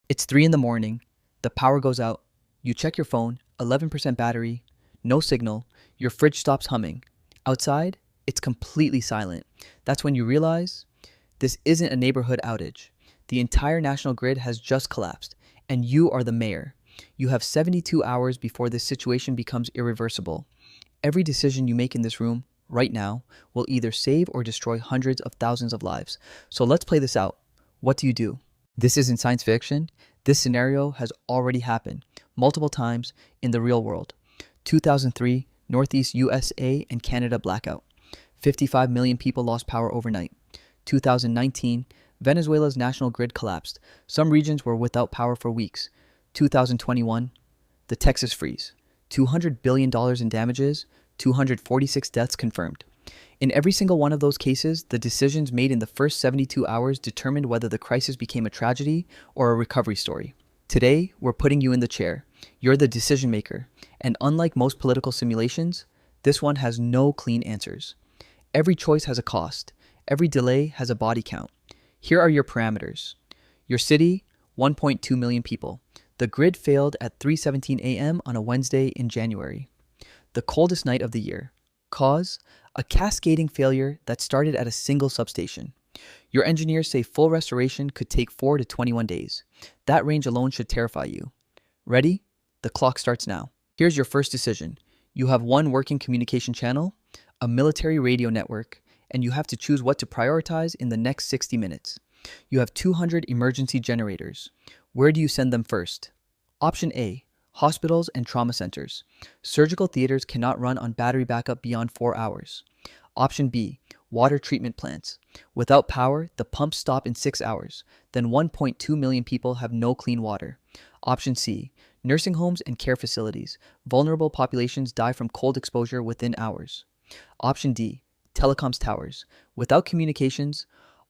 It's 3 in the morning, the power goes out, you check your phone, 11% battery, no signal, your fridge stops humming. Outside, it's completely silent. That's when you realize this isn't a neighborhood outage. The entire national grid has just collapsed, and you are the mayor. You have 72 hours before this situation becomes irreversible. Every decision you make in this room, right now, will either save or destroy hundreds of thousands of lives. So let's play this out. What do you do? This isn't science fiction. This scenario has already happened multiple times in the real world. 2003, Northeast USA and Canada blackout. 55 million people lost power overnight. 2019, Venezuela's national grid collapsed. Some regions were without power for weeks. 2021, the Texas freeze. $200 billion in damages, 246 deaths confirmed. In every single one of those cases, the decisions made in the first 72 hours determined whether the crisis became a tragedy or a recovery story. Today, we're putting you in the chair. You're the decision maker. And unlike most political simulations, this one has no clean answers. Every choice has a cost. Every delay has a body count. Here are your parameters. Your city, 1.2 million people. The grid failed at 3:17 a.m. on a Wednesday in January. The coldest night of the year. Cause? A cascading failure that started at a single substation. Your engineers say full restoration could take 4 to 21 days. That range alone should terrify you. Ready? The clock starts now. Here's your first decision. You have one working communication channel, a military radio network, and you have to choose what to prioritize in the next 60 minutes. You have 200 emergency generators. Where do you send them first? Option A, hospitals and trauma centers. Surgical theaters cannot run on battery backup beyond 4 hours. Option B, water treatment plants. Without power, the pumps stop in 6 hours. Then 1.2 million people have no clean water. Option C, nursing homes and care facilities. Vulnerable populations die from cold exposure within hours. Option D, telecoms towers. Without communications,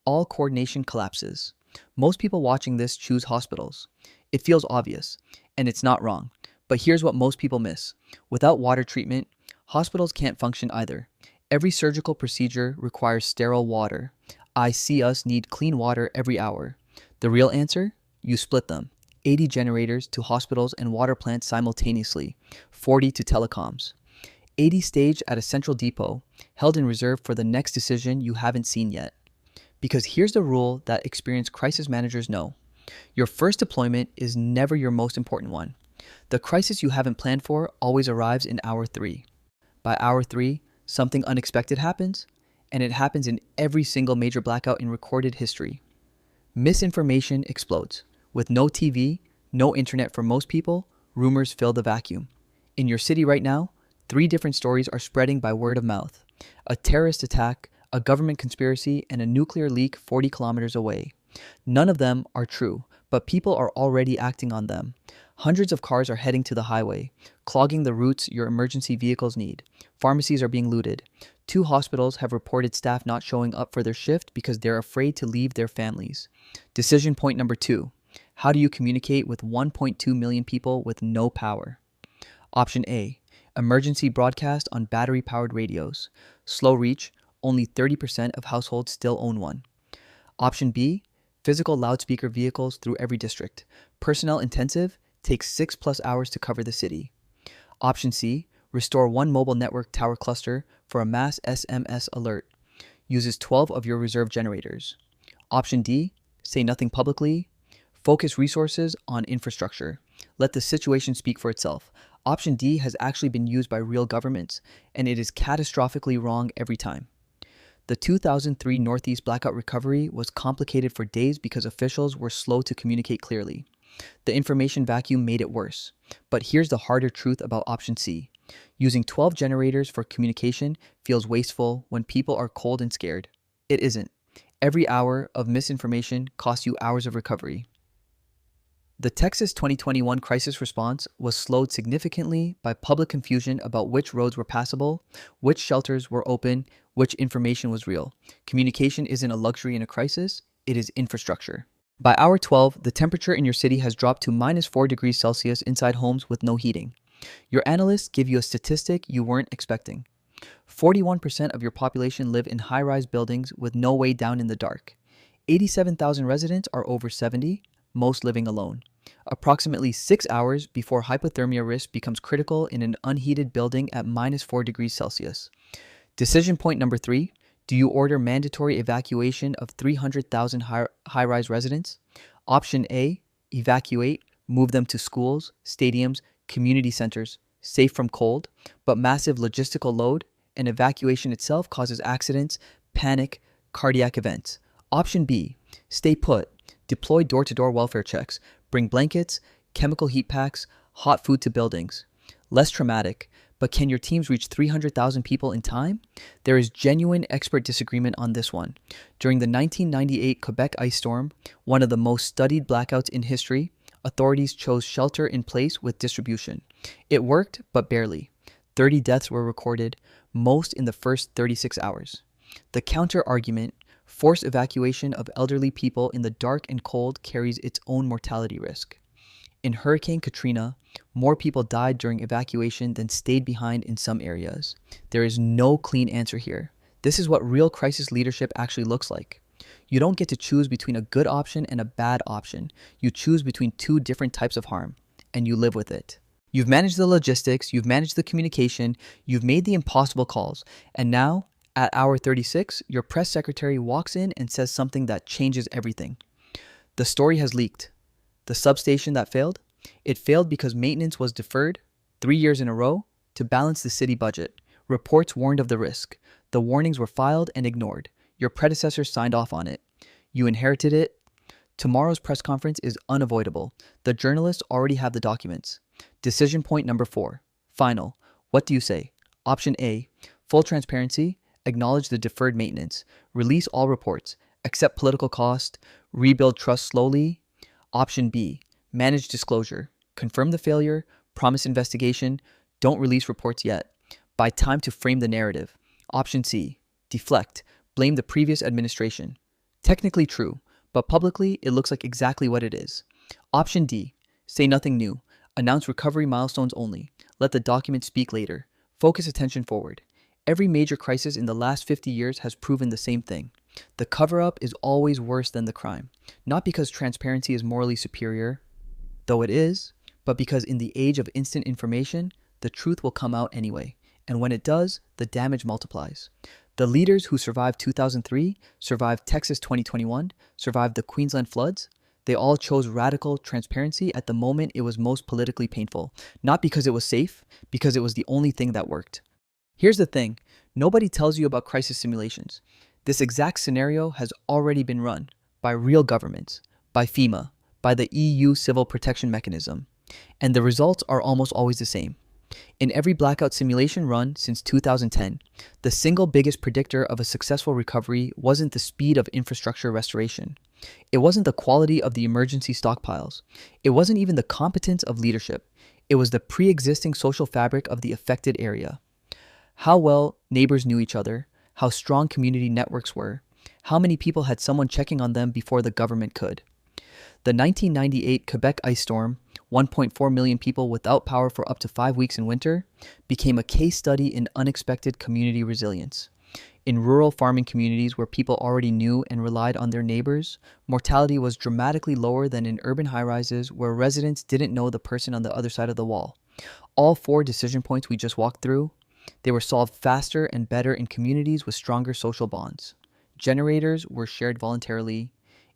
all coordination collapses. Most people watching this choose hospitals. It feels obvious, and it's not wrong. But here's what most people miss. Without water treatment, hospitals can't function either. Every surgical procedure requires sterile water. I see us need clean water every hour. The real answer? You split them. 80 generators to hospitals and water plants simultaneously, 40 to telecoms. 80 staged at a central depot, held in reserve for the next decision you haven't seen yet. Because here's the rule that experienced crisis managers know. Your first deployment is never your most important one. The crisis you haven't planned for always arrives in hour 3. By hour 3, something unexpected happens, and it happens in every single major blackout in recorded history. Misinformation explodes. With no TV, no internet for most people, rumors fill the vacuum. In your city right now, 3 different stories are spreading by word of mouth. A terrorist attack, a government conspiracy, and a nuclear leak 40 kilometers away. None of them are true, but people are already acting on them. Hundreds of cars are heading to the highway, clogging the routes your emergency vehicles need. Pharmacies are being looted. 2 hospitals have reported staff not showing up for their shift because they're afraid to leave their families. Decision point number 2. How do you communicate with 1.2 million people with no power? Option A. Emergency broadcast on battery-powered radios. Slow reach, only 30% of households still own one. Option B. Physical loudspeaker vehicles through every district. Personnel intensive, takes 6+ hours to cover the city. Option C. Restore one mobile network tower cluster for a mass SMS alert. Uses 12 of your reserve generators. Option D. Say nothing publicly. Focus resources on infrastructure. Let the situation speak for itself. Option D has actually been used by real governments, and it is catastrophically wrong every time. The 2003 Northeast blackout recovery was complicated for days because officials were slow to communicate clearly. The information vacuum made it worse. But here's the harder truth about option C. Using 12 generators for communication feels wasteful when people are cold and scared. It isn't. Every hour of misinformation costs you hours of recovery. The Texas 2021 crisis response was slowed significantly by public confusion about which roads were passable, which shelters were open, which information was real. Communication isn't a luxury in a crisis, it is infrastructure. By hour 12, the temperature in your city has dropped to -4 degrees Celsius inside homes with no heating. Your analysts give you a statistic you weren't expecting. 41% of your population live in high-rise buildings with no way down in the dark. 87,000 residents are over 70. most living alone. Approximately 6 hours before hypothermia risk becomes critical in an unheated building at -4 degrees Celsius. Decision point number 3. Do you order mandatory evacuation of 300,000 high-rise residents? Option A, evacuate, move them to schools, stadiums, community centers, safe from cold, but massive logistical load, and evacuation itself causes accidents, panic, cardiac events. Option B, stay put, deploy door-to-door welfare checks, bring blankets, chemical heat packs, hot food to buildings. Less traumatic, but can your teams reach 300,000 people in time? There is genuine expert disagreement on this one. During the 1998 Quebec ice storm, one of the most studied blackouts in history, authorities chose shelter in place with distribution. It worked, but barely. 30 deaths were recorded, most in the first 36 hours. The counter-argument, forced evacuation of elderly people in the dark and cold carries its own mortality risk. In Hurricane Katrina, more people died during evacuation than stayed behind in some areas. There is no clean answer here. This is what real crisis leadership actually looks like. You don't get to choose between a good option and a bad option. You choose between two different types of harm, and you live with it. You've managed the logistics, you've managed the communication, you've made the impossible calls, and now, at hour 36, your press secretary walks in and says something that changes everything. The story has leaked. The substation that failed? It failed because maintenance was deferred 3 years in a row to balance the city budget. Reports warned of the risk. The warnings were filed and ignored. Your predecessor signed off on it. You inherited it. Tomorrow's press conference is unavoidable. The journalists already have the documents. Decision point number 4. Final. What do you say? Option A. Full transparency. Acknowledge the deferred maintenance. Release all reports. Accept political cost. Rebuild trust slowly. Option B. Manage disclosure. Confirm the failure. Promise investigation. Don't release reports yet. Buy time to frame the narrative. Option C. Deflect. Blame the previous administration. Technically true, but publicly it looks like exactly what it is. Option D. Say nothing new. Announce recovery milestones only. Let the document speak later. Focus attention forward. Every major crisis in the last 50 years has proven the same thing. The cover-up is always worse than the crime. Not because transparency is morally superior, though it is, but because in the age of instant information, the truth will come out anyway. And when it does, the damage multiplies. The leaders who survived 2003, survived Texas 2021, survived the Queensland floods, they all chose radical transparency at the moment it was most politically painful. Not because it was safe, because it was the only thing that worked. Here's the thing, nobody tells you about crisis simulations. This exact scenario has already been run by real governments, by FEMA, by the EU Civil Protection Mechanism, and the results are almost always the same. In every blackout simulation run since 2010, the single biggest predictor of a successful recovery wasn't the speed of infrastructure restoration. It wasn't the quality of the emergency stockpiles. It wasn't even the competence of leadership. It was the pre-existing social fabric of the affected area. How well neighbors knew each other, how strong community networks were, how many people had someone checking on them before the government could. The 1998 Quebec ice storm, 1.4 million people without power for up to 5 weeks in winter, became a case study in unexpected community resilience. In rural farming communities where people already knew and relied on their neighbors, mortality was dramatically lower than in urban high-rises where residents didn't know the person on the other side of the wall. All 4 decision points we just walked through, they were solved faster and better in communities with stronger social bonds. Generators were shared voluntarily.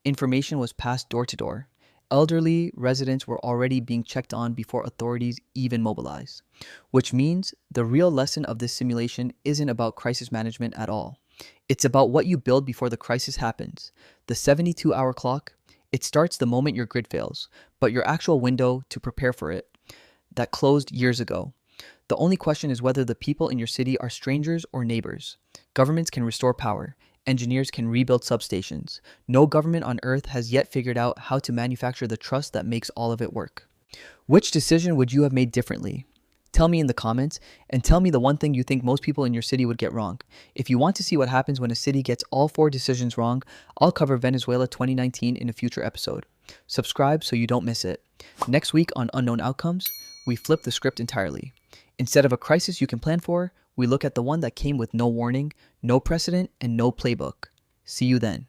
Information was passed door to door. Elderly residents were already being checked on before authorities even mobilized. Which means the real lesson of this simulation isn't about crisis management at all. It's about what you build before the crisis happens. The 72-hour clock, it starts the moment your grid fails, but your actual window to prepare for it, that closed years ago. The only question is whether the people in your city are strangers or neighbors. Governments can restore power. Engineers can rebuild substations. No government on earth has yet figured out how to manufacture the trust that makes all of it work. Which decision would you have made differently? Tell me in the comments, and tell me the one thing you think most people in your city would get wrong. If you want to see what happens when a city gets all 4 decisions wrong, I'll cover Venezuela 2019 in a future episode. Subscribe so you don't miss it. Next week on Unknown Outcomes, we flip the script entirely. Instead of a crisis you can plan for, we look at the one that came with no warning, no precedent, and no playbook. See you then.